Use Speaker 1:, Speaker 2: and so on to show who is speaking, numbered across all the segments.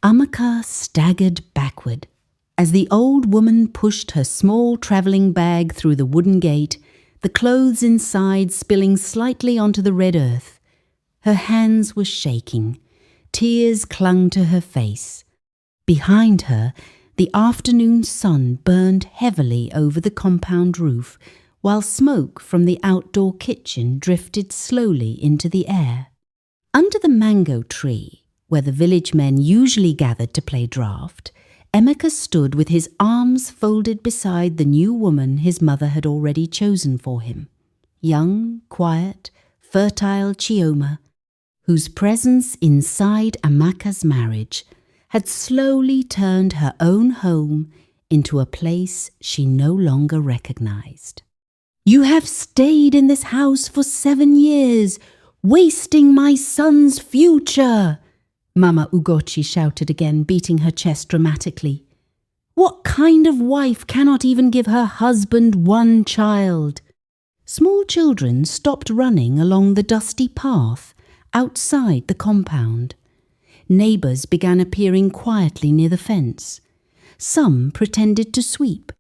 Speaker 1: Emeka staggered backward. As the old woman pushed her small travelling bag through the wooden gate, the clothes inside spilling slightly onto the red earth. Her hands were shaking. Tears clung to her face. Behind her, the afternoon sun burned heavily over the compound roof, while smoke from the outdoor kitchen drifted slowly into the air. Under the mango tree, where the village men usually gathered to play draft, Emeka stood with his arms folded beside the new woman his mother had already chosen for him. Young, quiet, fertile Chioma, whose presence inside Emeka's marriage had slowly turned her own home into a place she no longer recognized. "You have stayed in this house for 7 years, wasting my son's future," Mama Ugochi shouted again, beating her chest dramatically. "What kind of wife cannot even give her husband 1 child?" Small children stopped running along the dusty path outside the compound. Neighbours began appearing quietly near the fence. Some pretended to sweep.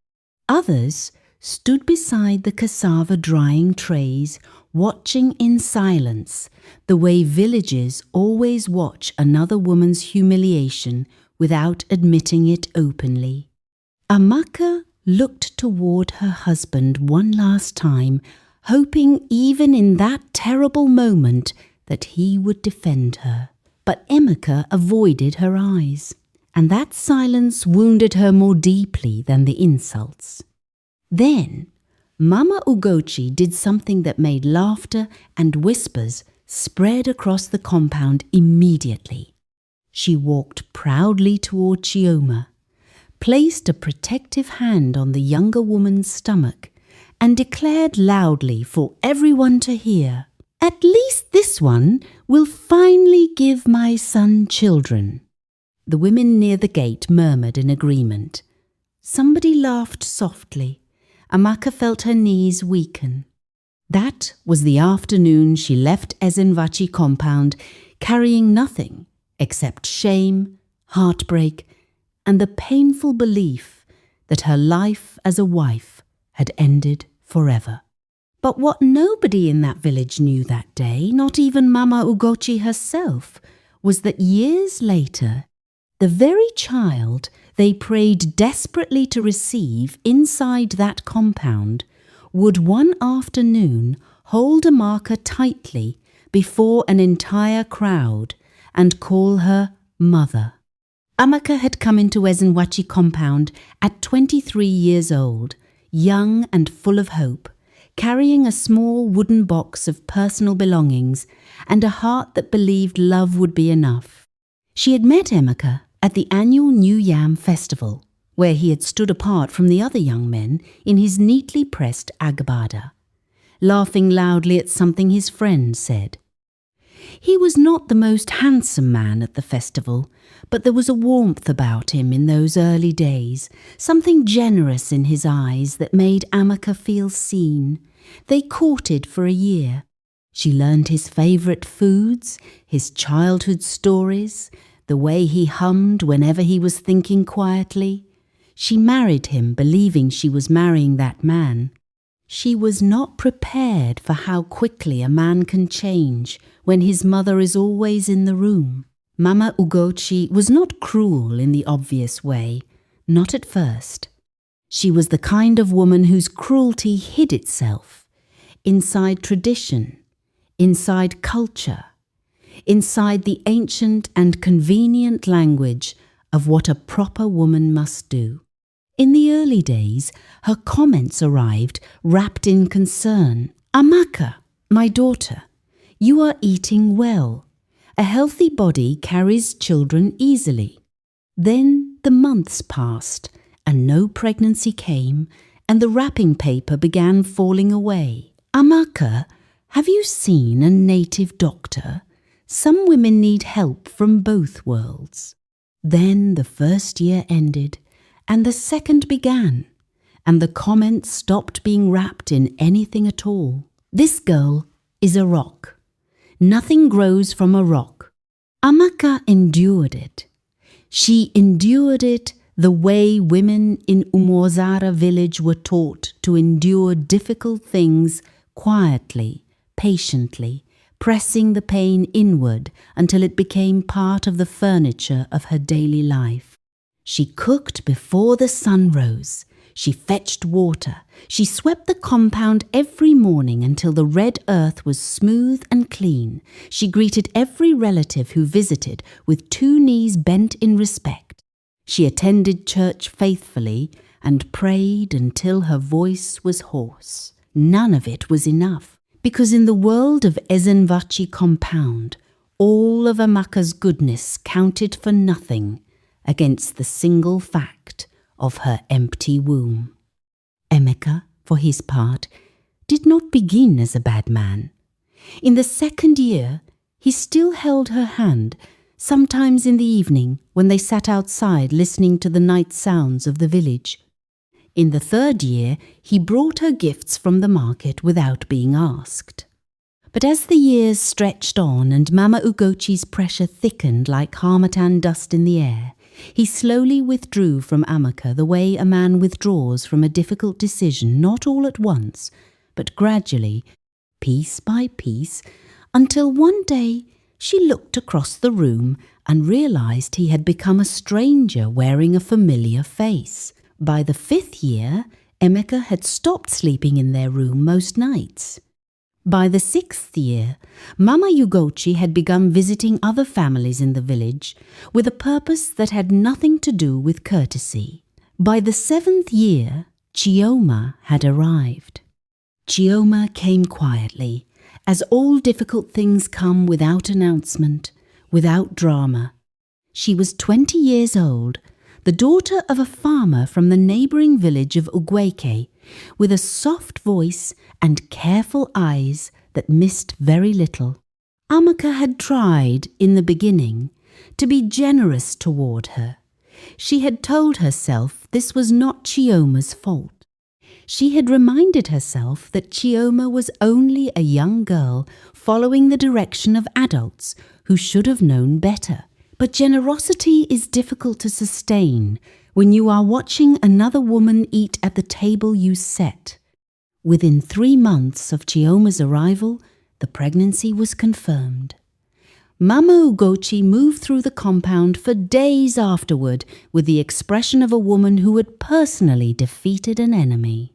Speaker 1: Others stood beside the cassava drying trays, watching in silence, the way villages always watch another woman's humiliation without admitting it openly. Emeka looked toward her husband one last time, hoping even in that terrible moment that he would defend her. But Emeka avoided her eyes, and that silence wounded her more deeply than the insults. Then Mama Ugochi did something that made laughter and whispers spread across the compound immediately. She walked proudly toward Chioma, placed a protective hand on the younger woman's stomach, and declared loudly for everyone to hear, "At least this one will finally give my son children." The women near the gate murmured in agreement. Somebody laughed softly. Emeka felt her knees weaken. That was the afternoon she left Ezenvachi compound, carrying nothing except shame, heartbreak, and the painful belief that her life as a wife had ended forever. But what nobody in that village knew that day, not even Mama Ugochi herself, was that years later, the very child they prayed desperately to receive inside that compound would one afternoon hold Emeka tightly before an entire crowd and call her mother. Emeka had come into Ezenwachi compound at 23 years old, young and full of hope, carrying a small wooden box of personal belongings and a heart that believed love would be enough. She had met Emeka at the annual New Yam Festival, where he had stood apart from the other young men in his neatly pressed agbada, laughing loudly at something his friend said. He was not the most handsome man at the festival, but there was a warmth about him in those early days, something generous in his eyes that made Emeka feel seen. They courted for a year. She learned his favourite foods, his childhood stories, the way he hummed whenever he was thinking quietly. She married him believing she was marrying that man. She was not prepared for how quickly a man can change when his mother is always in the room. Mama Ugochi was not cruel in the obvious way, not at first. She was the kind of woman whose cruelty hid itself inside tradition, inside culture, inside the ancient and convenient language of what a proper woman must do. In the early days, her comments arrived wrapped in concern. "Emeka, my daughter, you are eating well. A healthy body carries children easily." Then the months passed, and no pregnancy came, and the wrapping paper began falling away. "Emeka, have you seen a native doctor? Some women need help from both worlds." Then the first year ended, and the second began, and the comments stopped being wrapped in anything at all. "This girl is a rock. Nothing grows from a rock." Emeka endured it. She endured it the way women in Umwozara village were taught to endure difficult things quietly, patiently, pressing the pain inward until it became part of the furniture of her daily life. She cooked before the sun rose. She fetched water. She swept the compound every morning until the red earth was smooth and clean. She greeted every relative who visited with 2 knees bent in respect. She attended church faithfully and prayed until her voice was hoarse. None of it was enough, because in the world of Ezenvachi compound, all of Emeka's goodness counted for nothing against the single fact of her empty womb. Emeka, for his part, did not begin as a bad man. In the 2nd year, he still held her hand, sometimes in the evening when they sat outside listening to the night sounds of the village. In the 3rd year, he brought her gifts from the market without being asked. But as the years stretched on and Mama Ugochi's pressure thickened like harmattan dust in the air, he slowly withdrew from Emeka the way a man withdraws from a difficult decision, not all at once, but gradually, piece by piece, until one day she looked across the room and realized he had become a stranger wearing a familiar face. By the 5th year, Emeka had stopped sleeping in their room most nights. By the 6th year, Mama Ugochi had begun visiting other families in the village with a purpose that had nothing to do with courtesy. By the 7th year, Chioma had arrived. Chioma came quietly, as all difficult things come without announcement, without drama. She was 20 years old, the daughter of a farmer from the neighbouring village of Ugweke, with a soft voice and careful eyes that missed very little. Emeka had tried, in the beginning, to be generous toward her. She had told herself this was not Chioma's fault. She had reminded herself that Chioma was only a young girl following the direction of adults who should have known better. But generosity is difficult to sustain when you are watching another woman eat at the table you set. Within 3 months of Chioma's arrival, the pregnancy was confirmed. Mama Ugochi moved through the compound for days afterward with the expression of a woman who had personally defeated an enemy.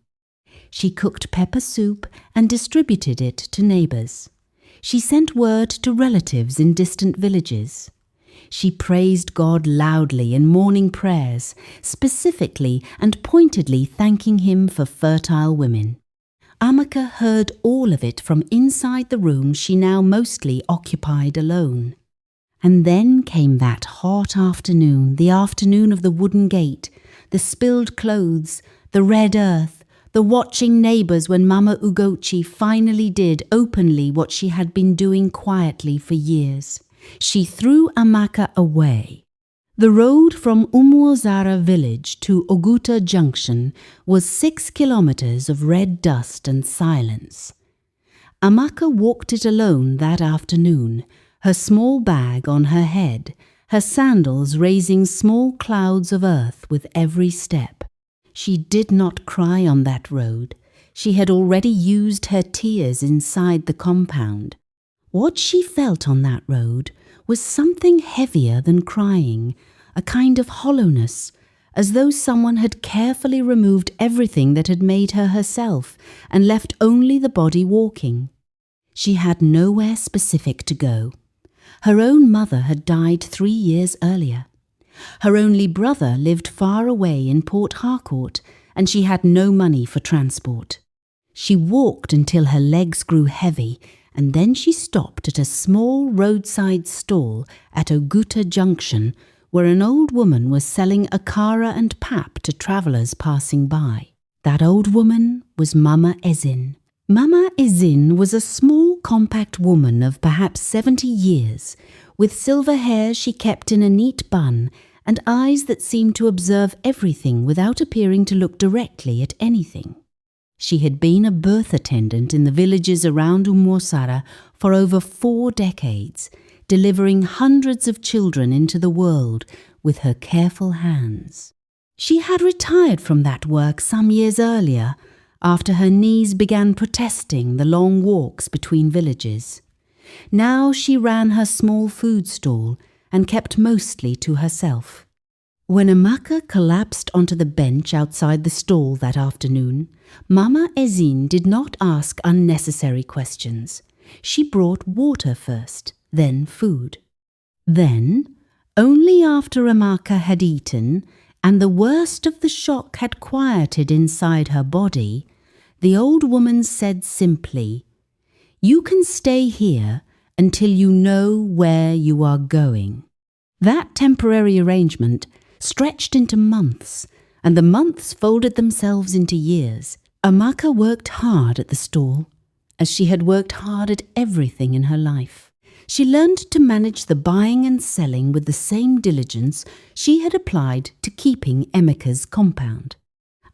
Speaker 1: She cooked pepper soup and distributed it to neighbours. She sent word to relatives in distant villages. She praised God loudly in morning prayers, specifically and pointedly thanking him for fertile women. Emeka heard all of it from inside the room she now mostly occupied alone. And then came that hot afternoon, the afternoon of the wooden gate, the spilled clothes, the red earth, the watching neighbours when Mama Ugochi finally did openly what she had been doing quietly for years. She threw Emeka away. The road from Umwozara village to Oguta Junction was 6 kilometers of red dust and silence. Emeka walked it alone that afternoon, her small bag on her head, her sandals raising small clouds of earth with every step. She did not cry on that road. She had already used her tears inside the compound. What she felt on that road was something heavier than crying, a kind of hollowness, as though someone had carefully removed everything that had made her herself and left only the body walking. She had nowhere specific to go. Her own mother had died 3 years earlier. Her only brother lived far away in Port Harcourt, and she had no money for transport. She walked until her legs grew heavy, and then she stopped at a small roadside stall at Oguta Junction, where an old woman was selling akara and pap to travellers passing by. That old woman was Mama Ezin. Mama Ezin was a small, compact woman of perhaps 70 years, with silver hair she kept in a neat bun and eyes that seemed to observe everything without appearing to look directly at anything. She had been a birth attendant in the villages around Umwozara for over 4 decades, delivering hundreds of children into the world with her careful hands. She had retired from that work some years earlier, after her knees began protesting the long walks between villages. Now she ran her small food stall and kept mostly to herself. When Emeka collapsed onto the bench outside the stall that afternoon, Mama Ezine did not ask unnecessary questions. She brought water first, then food. Then, only after Emeka had eaten and the worst of the shock had quieted inside her body, the old woman said simply, "You can stay here until you know where you are going." That temporary arrangement stretched into months, and the months folded themselves into years. Emeka worked hard at the stall, as she had worked hard at everything in her life. She learned to manage the buying and selling with the same diligence she had applied to keeping Emeka's compound.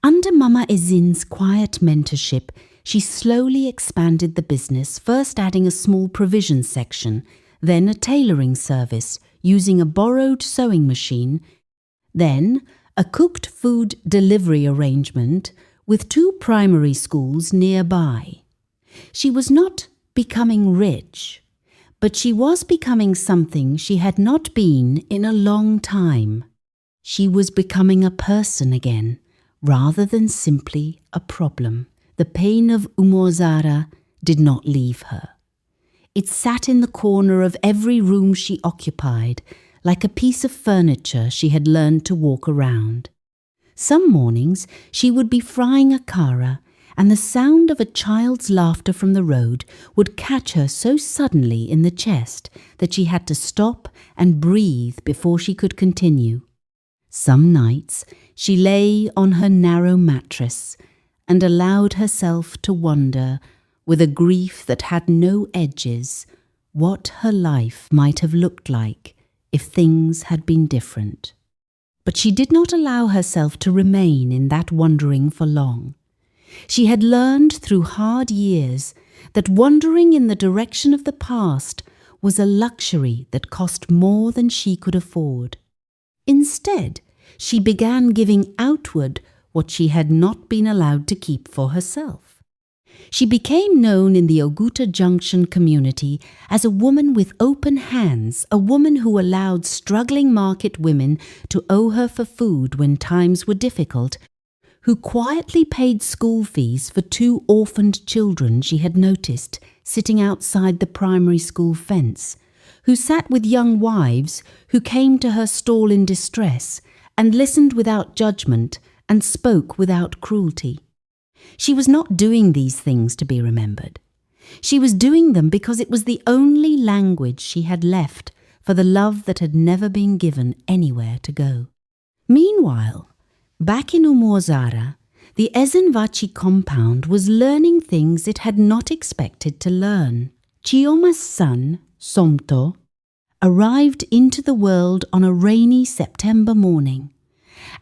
Speaker 1: Under Mama Ezine's quiet mentorship, she slowly expanded the business, first adding a small provision section, then a tailoring service using a borrowed sewing machine, then a cooked food delivery arrangement with 2 primary schools nearby. She was not becoming rich, but she was becoming something she had not been in a long time. She was becoming a person again, rather than simply a problem. The pain of Umozara did not leave her. It sat in the corner of every room she occupied, like a piece of furniture she had learned to walk around. Some mornings she would be frying a kara, and the sound of a child's laughter from the road would catch her so suddenly in the chest that she had to stop and breathe before she could continue. Some nights she lay on her narrow mattress and allowed herself to wonder, with a grief that had no edges, what her life might have looked like if things had been different. But she did not allow herself to remain in that wondering for long. She had learned through hard years that wandering in the direction of the past was a luxury that cost more than she could afford. Instead, she began giving outward what she had not been allowed to keep for herself. She became known in the Oguta Junction community as a woman with open hands, a woman who allowed struggling market women to owe her for food when times were difficult, who quietly paid school fees for 2 orphaned children she had noticed sitting outside the primary school fence, who sat with young wives who came to her stall in distress and listened without judgment and spoke without cruelty. She was not doing these things to be remembered. She was doing them because it was the only language she had left for the love that had never been given anywhere to go. Meanwhile, back in Umozara, the Ezenvachi compound was learning things it had not expected to learn. Chioma's son, Somto, arrived into the world on a rainy September morning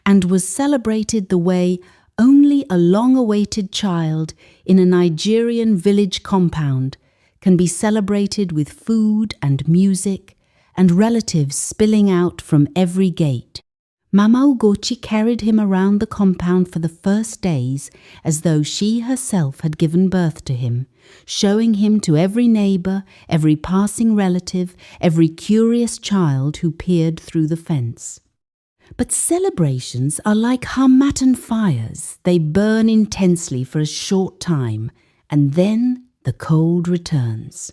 Speaker 1: and was celebrated the way only a long-awaited child in a Nigerian village compound can be celebrated, with food and music and relatives spilling out from every gate. Mama Ugochi carried him around the compound for the first days as though she herself had given birth to him, showing him to every neighbour, every passing relative, every curious child who peered through the fence. But celebrations are like harmattan fires. They burn intensely for a short time, and then the cold returns.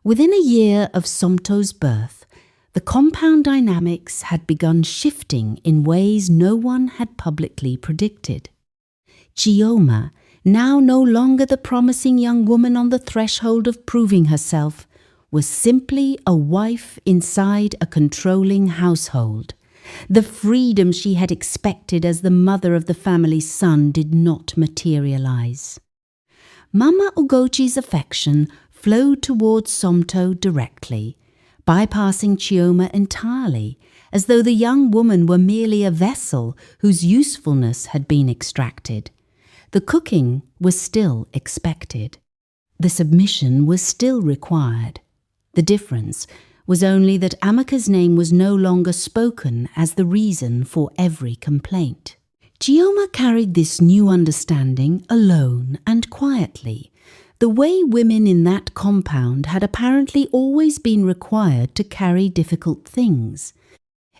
Speaker 1: Within a year of Somto's birth, the compound dynamics had begun shifting in ways no one had publicly predicted. Chioma, now no longer the promising young woman on the threshold of proving herself, was simply a wife inside a controlling household. The freedom she had expected as the mother of the family's son did not materialize. Mama Ugochi's affection flowed towards Somto directly, bypassing Chioma entirely, as though the young woman were merely a vessel whose usefulness had been extracted. The cooking was still expected. The submission was still required. The difference was only that Amaka's name was no longer spoken as the reason for every complaint. Chioma carried this new understanding alone and quietly, the way women in that compound had apparently always been required to carry difficult things.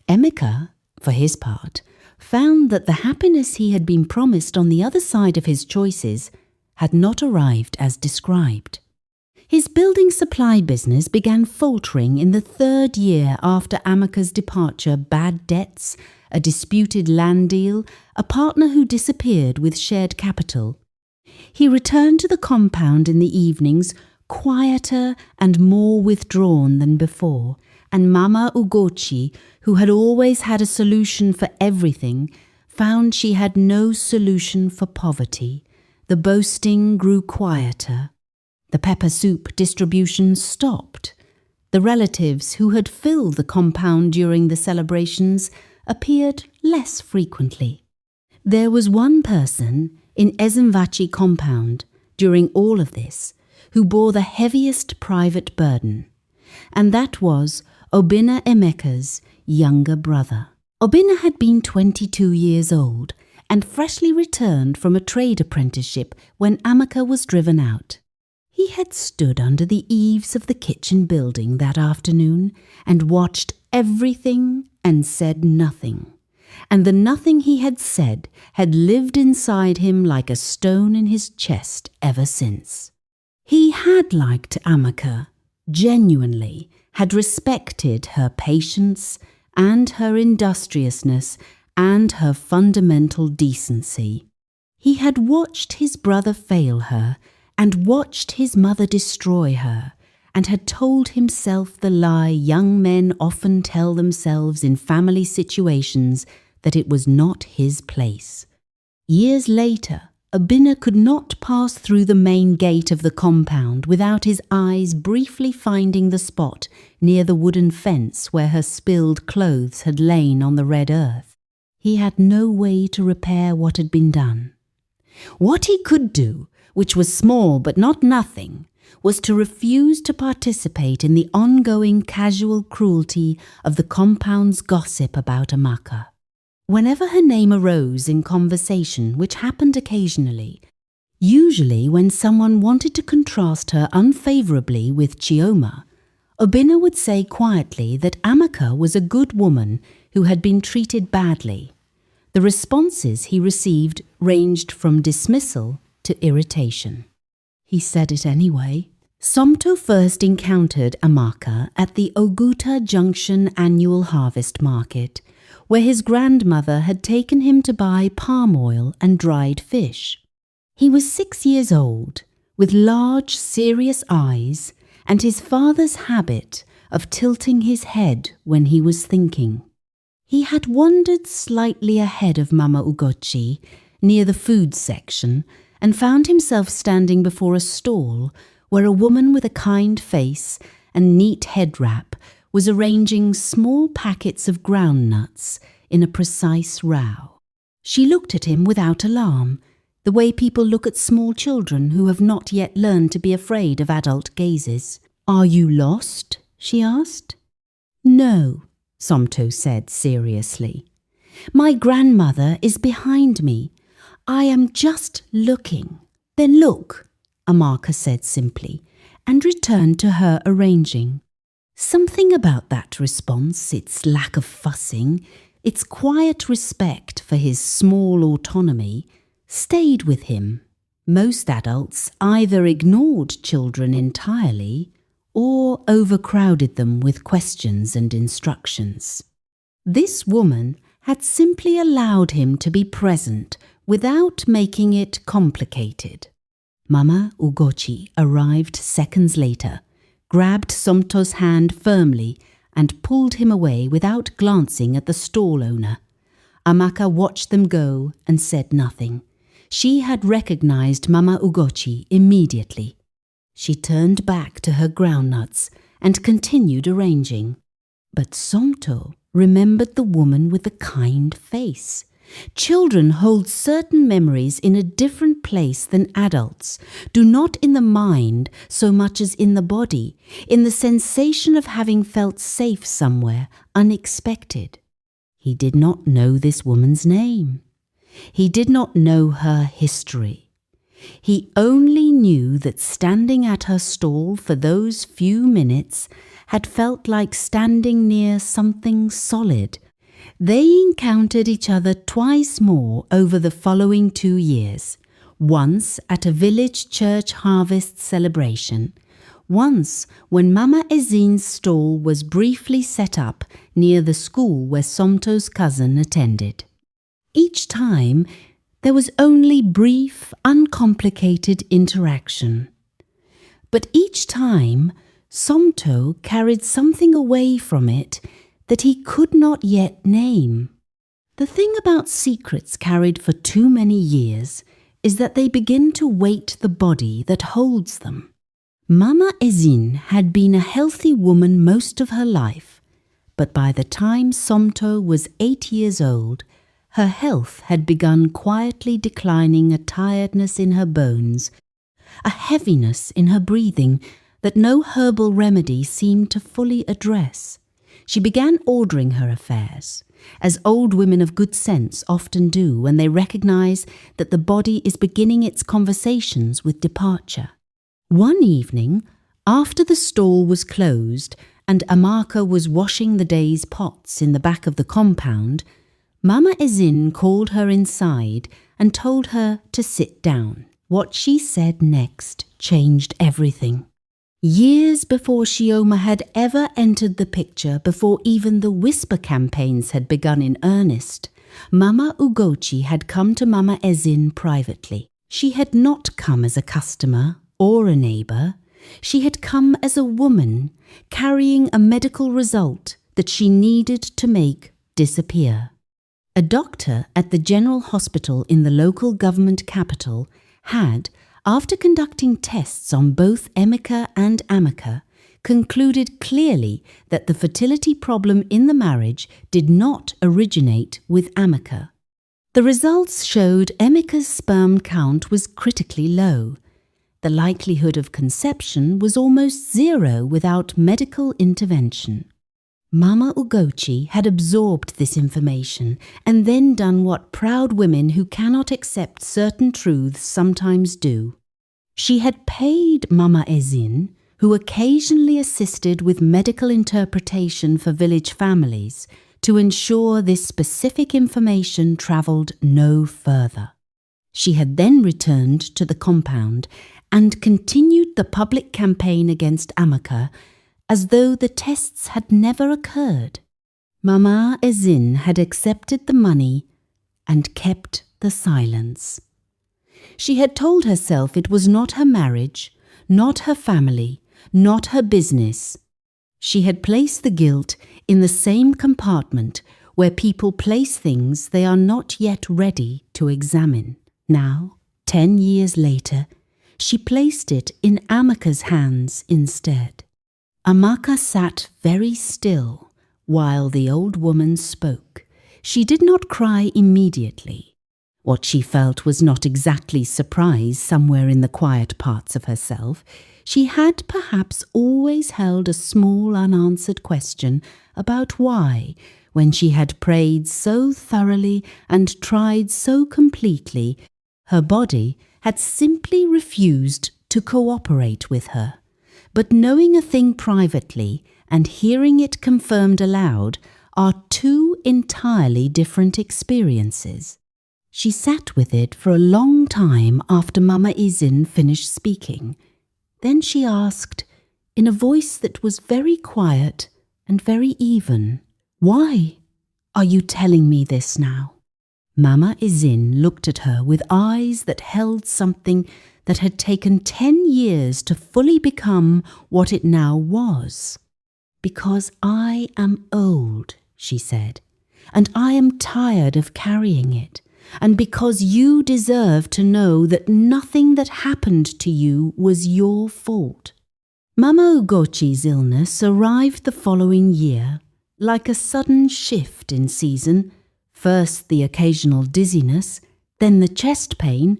Speaker 1: Emeka, for his part, found that the happiness he had been promised on the other side of his choices had not arrived as described. His building supply business began faltering in the 3rd year after Amaka's departure. Bad debts, a disputed land deal, a partner who disappeared with shared capital. He returned to the compound in the evenings, quieter and more withdrawn than before, and Mama Ugochi, who had always had a solution for everything, found she had no solution for poverty. The boasting grew quieter. The pepper soup distribution stopped. The relatives who had filled the compound during the celebrations appeared less frequently. There was one person in Ezenvachi compound during all of this who bore the heaviest private burden, and that was Obinna Emeka's younger brother. Obinna had been 22 years old and freshly returned from a trade apprenticeship when Amaka was driven out. He had stood under the eaves of the kitchen building that afternoon and watched everything and said nothing. And the nothing he had said had lived inside him like a stone in his chest ever since. He had liked Amaka, genuinely, had respected her patience and her industriousness and her fundamental decency. He had watched his brother fail her and watched his mother destroy her, and had told himself the lie young men often tell themselves in family situations, that it was not his place. Years later, Obinna could not pass through the main gate of the compound without his eyes briefly finding the spot near the wooden fence where her spilled clothes had lain on the red earth. He had no way to repair what had been done. What he could do, which was small but not nothing, was to refuse to participate in the ongoing casual cruelty of the compound's gossip about Amaka. Whenever her name arose in conversation, which happened occasionally, usually when someone wanted to contrast her unfavourably with Chioma, Obinna would say quietly that Amaka was a good woman who had been treated badly. The responses he received ranged from dismissal to irritation. He said it anyway. Somto first encountered Amaka at the Oguta Junction annual harvest market, where his grandmother had taken him to buy palm oil and dried fish. He was 6 years old, with large, serious eyes, and his father's habit of tilting his head when he was thinking. He had wandered slightly ahead of Mama Ugochi, near the food section, and found himself standing before a stall where a woman with a kind face and neat head wrap was arranging small packets of groundnuts in a precise row. She looked at him without alarm, the way people look at small children who have not yet learned to be afraid of adult gazes. "Are you lost?" she asked. "No," Somto said seriously. "My grandmother is behind me. I am just looking." "Then look," Amaka said simply, and returned to her arranging. Something about that response, its lack of fussing, its quiet respect for his small autonomy, stayed with him. Most adults either ignored children entirely or overcrowded them with questions and instructions. This woman had simply allowed him to be present without making it complicated. Mama Ugochi arrived seconds later, grabbed Somto's hand firmly and pulled him away without glancing at the stall owner. Amaka watched them go and said nothing. She had recognized Mama Ugochi immediately. She turned back to her groundnuts and continued arranging. But Somto remembered the woman with the kind face, Children hold certain memories in a different place than adults, do not in the mind so much as in the body, in the sensation of having felt safe somewhere, unexpected. He did not know this woman's name. He did not know her history. He only knew that standing at her stall for those few minutes had felt like standing near something solid. They encountered each other twice more over the following 2 years, once at a village church harvest celebration, once when Mama Ezine's stall was briefly set up near the school where Somto's cousin attended. Each time, there was only brief, uncomplicated interaction. But each time, Somto carried something away from it that he could not yet name. The thing about secrets carried for too many years is that they begin to weight the body that holds them. Mama Ezine had been a healthy woman most of her life, but by the time Somto was 8 years old, her health had begun quietly declining, a tiredness in her bones, a heaviness in her breathing that no herbal remedy seemed to fully address. She began ordering her affairs, as old women of good sense often do when they recognize that the body is beginning its conversations with departure. One evening, after the stall was closed and Amaka was washing the day's pots in the back of the compound, Mama Ezine called her inside and told her to sit down. What she said next changed everything. Years before Chioma had ever entered the picture, before even the whisper campaigns had begun in earnest, Mama Ugochi had come to Mama Ezine privately. She had not come as a customer or a neighbour. She had come as a woman carrying a medical result that she needed to make disappear. A doctor at the general hospital in the local government capital had, after conducting tests on both Emeka and Amaka, concluded clearly that the fertility problem in the marriage did not originate with Amaka. The results showed Emeka's sperm count was critically low. The likelihood of conception was almost zero without medical intervention. Mama Ugochi had absorbed this information and then done what proud women who cannot accept certain truths sometimes do. She had paid Mama Ezine, who occasionally assisted with medical interpretation for village families, to ensure this specific information travelled no further. She had then returned to the compound and continued the public campaign against Amaka as though the tests had never occurred. Mama Ezine had accepted the money and kept the silence. She had told herself it was not her marriage, not her family, not her business. She had placed the guilt in the same compartment where people place things they are not yet ready to examine. Now, 10 years later, she placed it in Amaka's hands instead. Amaka sat very still while the old woman spoke. She did not cry immediately. What she felt was not exactly surprise somewhere in the quiet parts of herself. She had perhaps always held a small unanswered question about why, when she had prayed so thoroughly and tried so completely, her body had simply refused to cooperate with her. But knowing a thing privately and hearing it confirmed aloud are two entirely different experiences. She sat with it for a long time after Mama Ezine finished speaking. Then she asked, in a voice that was very quiet and very even, "Why are you telling me this now?" Mama Ezine looked at her with eyes that held something that had taken 10 years to fully become what it now was. "Because I am old," she said, "and I am tired of carrying it, and because you deserve to know that nothing that happened to you was your fault." Mama Ugochi's illness arrived the following year, like a sudden shift in season, First the occasional dizziness, then the chest pain,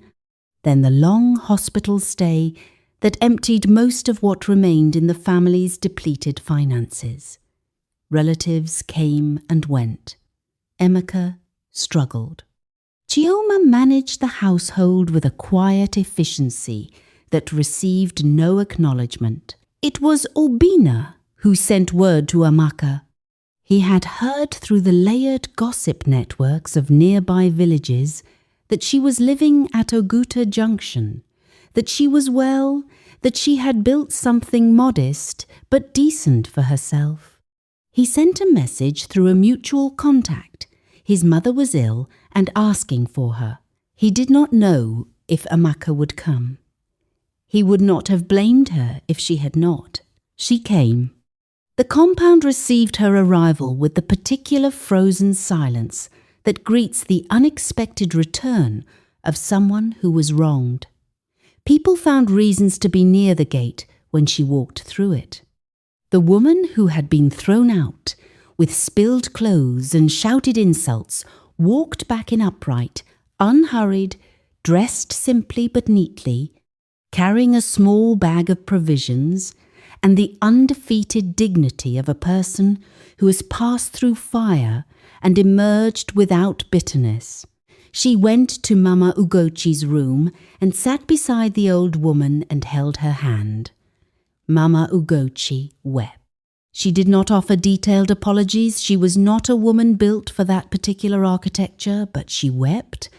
Speaker 1: then the long hospital stay that emptied most of what remained in the family's depleted finances. Relatives came and went. Emeka struggled. Chioma managed the household with a quiet efficiency that received no acknowledgement. It was Obina who sent word to Emeka. He had heard through the layered gossip networks of nearby villages that she was living at Oguta Junction, that she was well, that she had built something modest but decent for herself. He sent a message through a mutual contact. His mother was ill and asking for her. He did not know if Emeka would come. He would not have blamed her if she had not. She came. The compound received her arrival with the particular frozen silence that greets the unexpected return of someone who was wronged. People found reasons to be near the gate when she walked through it. The woman who had been thrown out, with spilled clothes and shouted insults, walked back in upright, unhurried, dressed simply but neatly, carrying a small bag of provisions, and the undefeated dignity of a person who has passed through fire and emerged without bitterness. She went to Mama Ugochi's room and sat beside the old woman and held her hand. Mama Ugochi wept. She did not offer detailed apologies. She was not a woman built for that particular architecture, but she wept,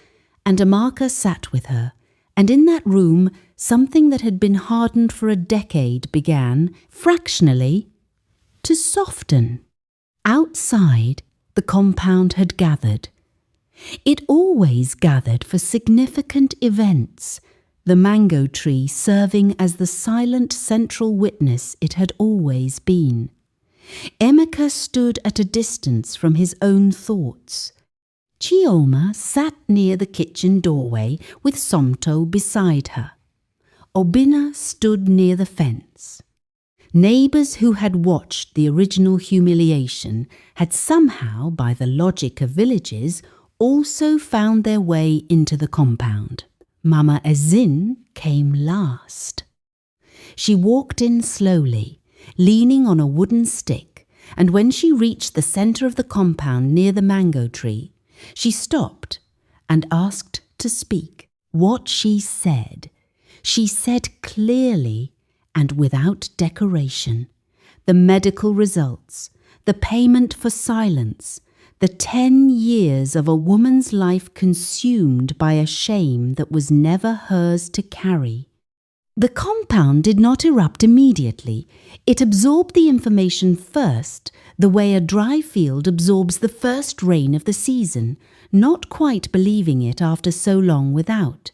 Speaker 1: and Emeka sat with her, and in that room something that had been hardened for a decade began, fractionally, to soften. Outside, the compound had gathered. It always gathered for significant events, the mango tree serving as the silent central witness it had always been. Emeka stood at a distance from his own thoughts. Chioma sat near the kitchen doorway with Somto beside her. Obina stood near the fence. Neighbours who had watched the original humiliation had somehow, by the logic of villages, also found their way into the compound. Mama Ezin came last. She walked in slowly, leaning on a wooden stick, and when she reached the centre of the compound near the mango tree, she stopped and asked to speak. What she said clearly and without decoration. The medical results, the payment for silence, the 10 years of a woman's life consumed by a shame that was never hers to carry. The compound did not erupt immediately. It absorbed the information first, the way a dry field absorbs the first rain of the season, not quite believing it after so long without.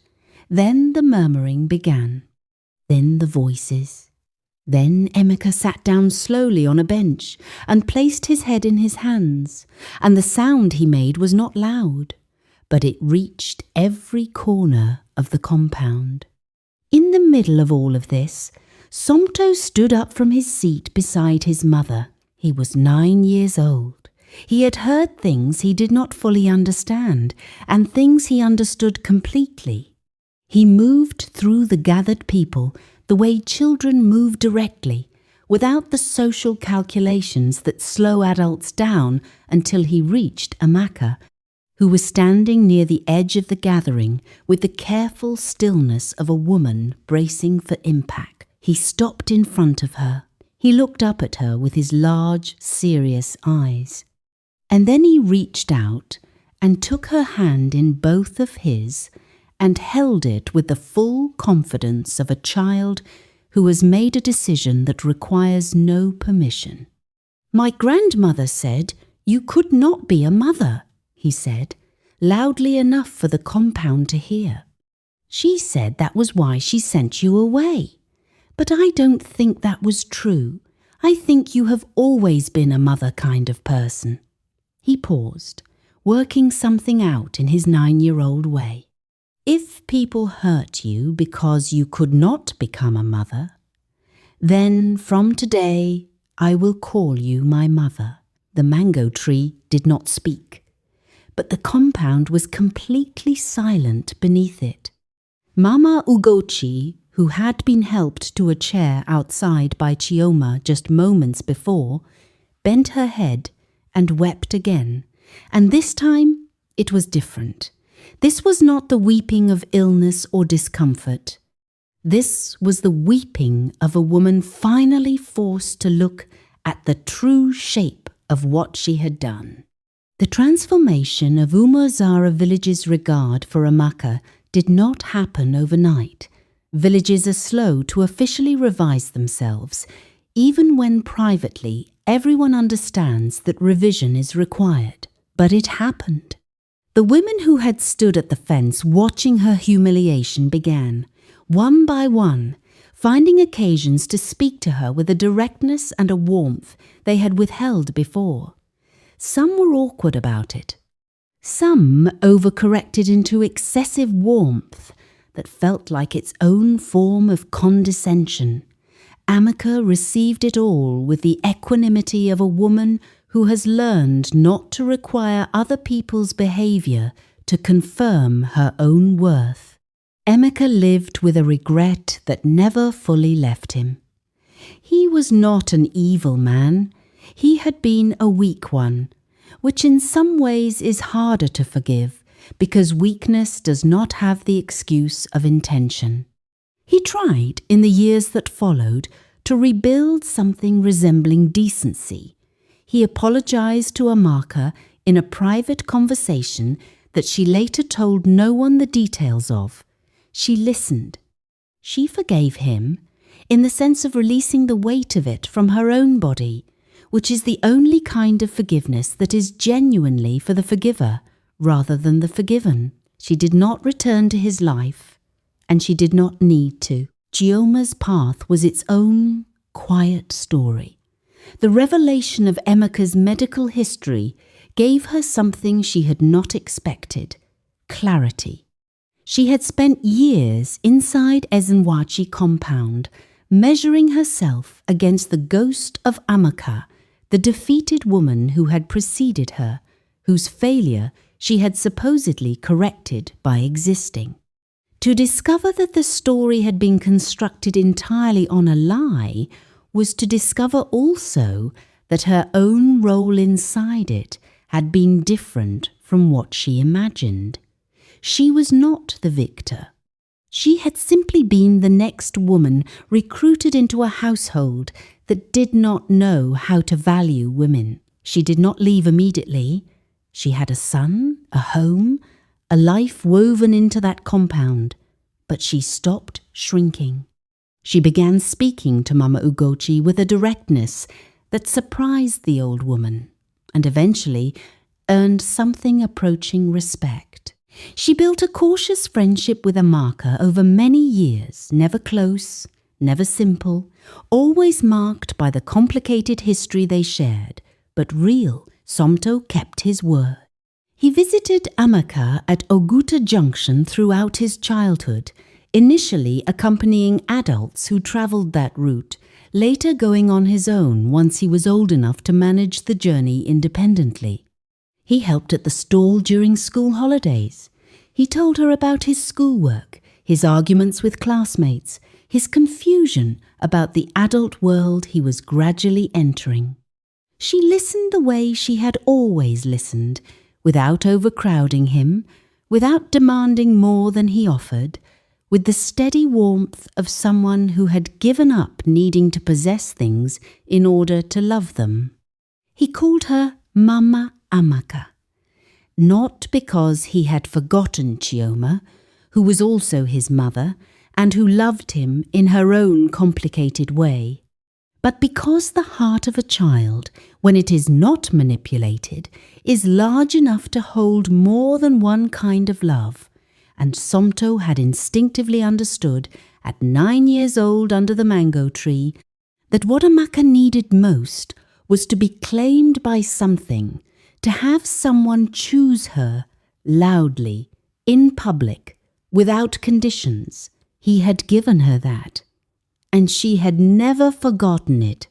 Speaker 1: Then the murmuring began. Then the voices. Then Emeka sat down slowly on a bench and placed his head in his hands, and the sound he made was not loud, but it reached every corner of the compound. In the middle of all of this, Somto stood up from his seat beside his mother. He was 9 years old. He had heard things he did not fully understand, and things he understood completely. He moved through the gathered people the way children move directly, without the social calculations that slow adults down, until he reached Emeka, who was standing near the edge of the gathering with the careful stillness of a woman bracing for impact. He stopped in front of her. He looked up at her with his large, serious eyes. And then he reached out and took her hand in both of his and held it with the full confidence of a child who has made a decision that requires no permission. "My grandmother said you could not be a mother," he said, loudly enough for the compound to hear. "She said that was why she sent you away. But I don't think that was true. I think you have always been a mother kind of person." He paused, working something out in his 9-year-old way. "If people hurt you because you could not become a mother, then from today I will call you my mother." The mango tree did not speak, but the compound was completely silent beneath it. Mama Ugochi, who had been helped to a chair outside by Chioma just moments before, bent her head and wept again, and this time it was different. This was not the weeping of illness or discomfort. This was the weeping of a woman finally forced to look at the true shape of what she had done. The transformation of Umozara village's regard for Emeka did not happen overnight. Villages are slow to officially revise themselves, even when privately everyone understands that revision is required. But it happened. The women who had stood at the fence watching her humiliation began, one by one, finding occasions to speak to her with a directness and a warmth they had withheld before. Some were awkward about it. Some overcorrected into excessive warmth that felt like its own form of condescension. Emeka received it all with the equanimity of a woman who has learned not to require other people's behaviour to confirm her own worth. Emeka lived with a regret that never fully left him. He was not an evil man. He had been a weak one, which in some ways is harder to forgive because weakness does not have the excuse of intention. He tried, in the years that followed, to rebuild something resembling decency. He apologized to Emeka in a private conversation that she later told no one the details of. She listened. She forgave him, in the sense of releasing the weight of it from her own body, which is the only kind of forgiveness that is genuinely for the forgiver rather than the forgiven. She did not return to his life, and she did not need to. Chioma's path was its own quiet story. The revelation of Emeka's medical history gave her something she had not expected: clarity. She had spent years inside Ezenwachi compound, measuring herself against the ghost of Emeka, the defeated woman who had preceded her, whose failure she had supposedly corrected by existing. To discover that the story had been constructed entirely on a lie was to discover also that her own role inside it had been different from what she imagined. She was not the victor. She had simply been the next woman recruited into a household that did not know how to value women. She did not leave immediately. She had a son, a home, a life woven into that compound, but she stopped shrinking. She began speaking to Mama Ugochi with a directness that surprised the old woman, and eventually earned something approaching respect. She built a cautious friendship with Emeka over many years, never close, never simple, always marked by the complicated history they shared, but real. Somto kept his word. He visited Emeka at Oguta Junction throughout his childhood, initially accompanying adults who travelled that route, later going on his own once he was old enough to manage the journey independently. He helped at the stall during school holidays. He told her about his schoolwork, his arguments with classmates, his confusion about the adult world he was gradually entering. She listened the way she had always listened, without overcrowding him, without demanding more than he offered, with the steady warmth of someone who had given up needing to possess things in order to love them. He called her Mama Emeka, not because he had forgotten Chioma, who was also his mother and who loved him in her own complicated way, but because the heart of a child, when it is not manipulated, is large enough to hold more than one kind of love, and Somto had instinctively understood at 9 years old under the mango tree that what Emeka needed most was to be claimed by something, to have someone choose her loudly, in public, without conditions. He had given her that, and she had never forgotten it.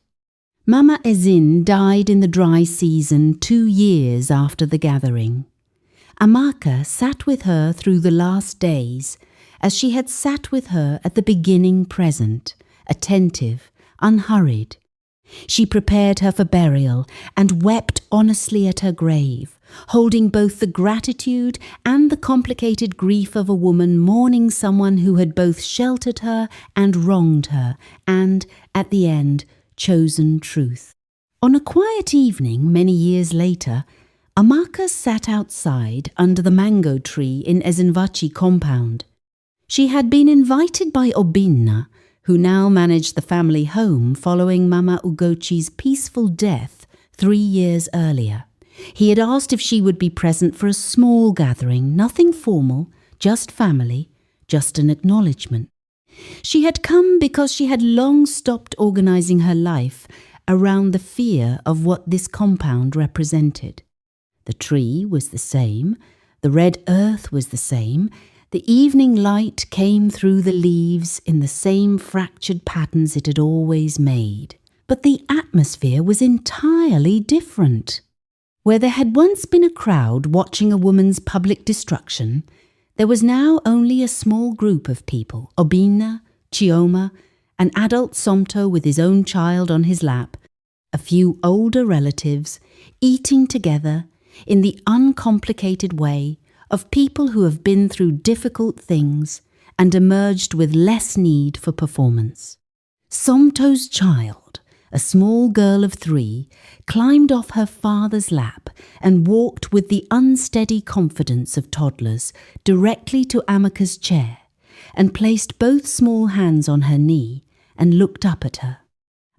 Speaker 1: Mama Ezin died in the dry season 2 years after the gathering. Amaka sat with her through the last days, as she had sat with her at the beginning present, attentive, unhurried. She prepared her for burial and wept honestly at her grave, holding both the gratitude and the complicated grief of a woman mourning someone who had both sheltered her and wronged her and, at the end, chosen truth. On a quiet evening many years later, Amaka sat outside under the mango tree in Ezinvachi compound. She had been invited by Obinna, who now managed the family home following Mama Ugochi's peaceful death 3 years earlier. He had asked if she would be present for a small gathering, nothing formal, just family, just an acknowledgement. She had come because she had long stopped organising her life around the fear of what this compound represented. The tree was the same, the red earth was the same, the evening light came through the leaves in the same fractured patterns it had always made. But the atmosphere was entirely different. Where there had once been a crowd watching a woman's public destruction, there was now only a small group of people, Obinna, Chioma, an adult Somto with his own child on his lap, a few older relatives, eating together in the uncomplicated way of people who have been through difficult things and emerged with less need for performance. Somto's child, a small girl of 3, climbed off her father's lap and walked with the unsteady confidence of toddlers directly to Amaka's chair and placed both small hands on her knee and looked up at her.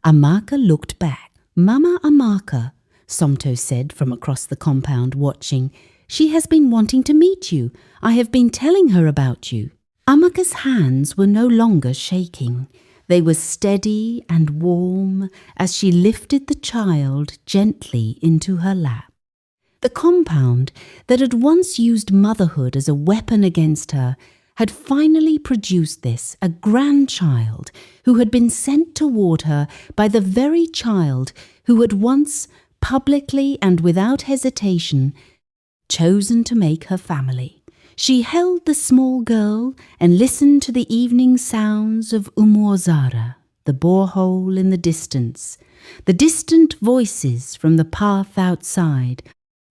Speaker 1: Amaka looked back. "Mama Amaka," Somto said from across the compound, watching. "She has been wanting to meet you. I have been telling her about you." Amaka's hands were no longer shaking. They were steady and warm as she lifted the child gently into her lap. The compound that had once used motherhood as a weapon against her had finally produced this, a grandchild who had been sent toward her by the very child who had once, publicly and without hesitation, chosen to make her family. She held the small girl and listened to the evening sounds of Umuozara, the borehole in the distant voices from the path outside,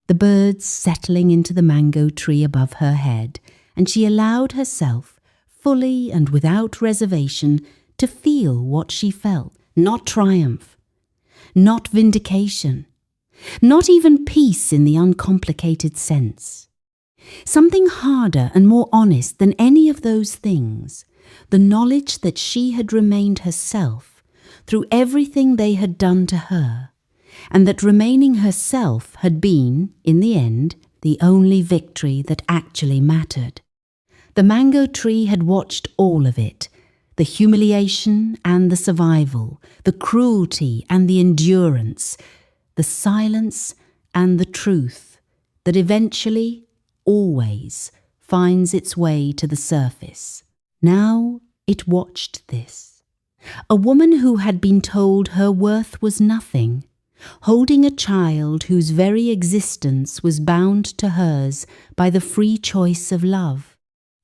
Speaker 1: the birds settling into the mango tree above her head, and she allowed herself, fully and without reservation, to feel what she felt. Not triumph, not vindication, not even peace in the uncomplicated sense. Something harder and more honest than any of those things, the knowledge that she had remained herself through everything they had done to her, and that remaining herself had been, in the end, the only victory that actually mattered. The mango tree had watched all of it, the humiliation and the survival, the cruelty and the endurance, the silence and the truth that eventually, always, finds its way to the surface. Now it watched this. A woman who had been told her worth was nothing, holding a child whose very existence was bound to hers by the free choice of love.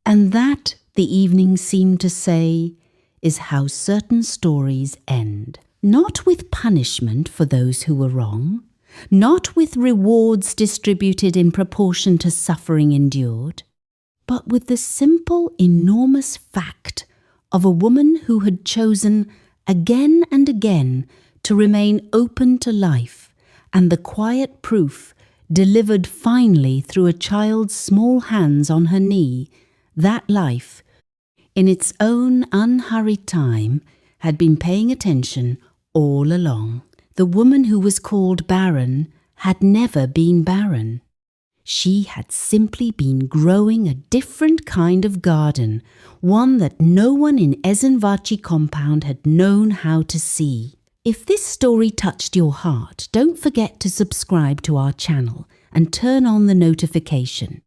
Speaker 1: And that, the evening seemed to say, is how certain stories end. Not with punishment for those who were wrong, not with rewards distributed in proportion to suffering endured, but with the simple, enormous fact of a woman who had chosen again and again to remain open to life, and the quiet proof delivered finally through a child's small hands on her knee, that life, in its own unhurried time, had been paying attention all along. The woman who was called Barren had never been barren. She had simply been growing a different kind of garden, one that no one in Ezinvachi compound had known how to see. If this story touched your heart, don't forget to subscribe to our channel and turn on the notification,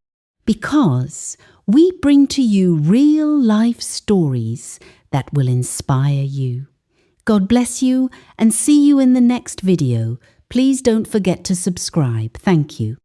Speaker 1: because we bring to you real-life stories that will inspire you. God bless you and see you in the next video. Please don't forget to subscribe. Thank you.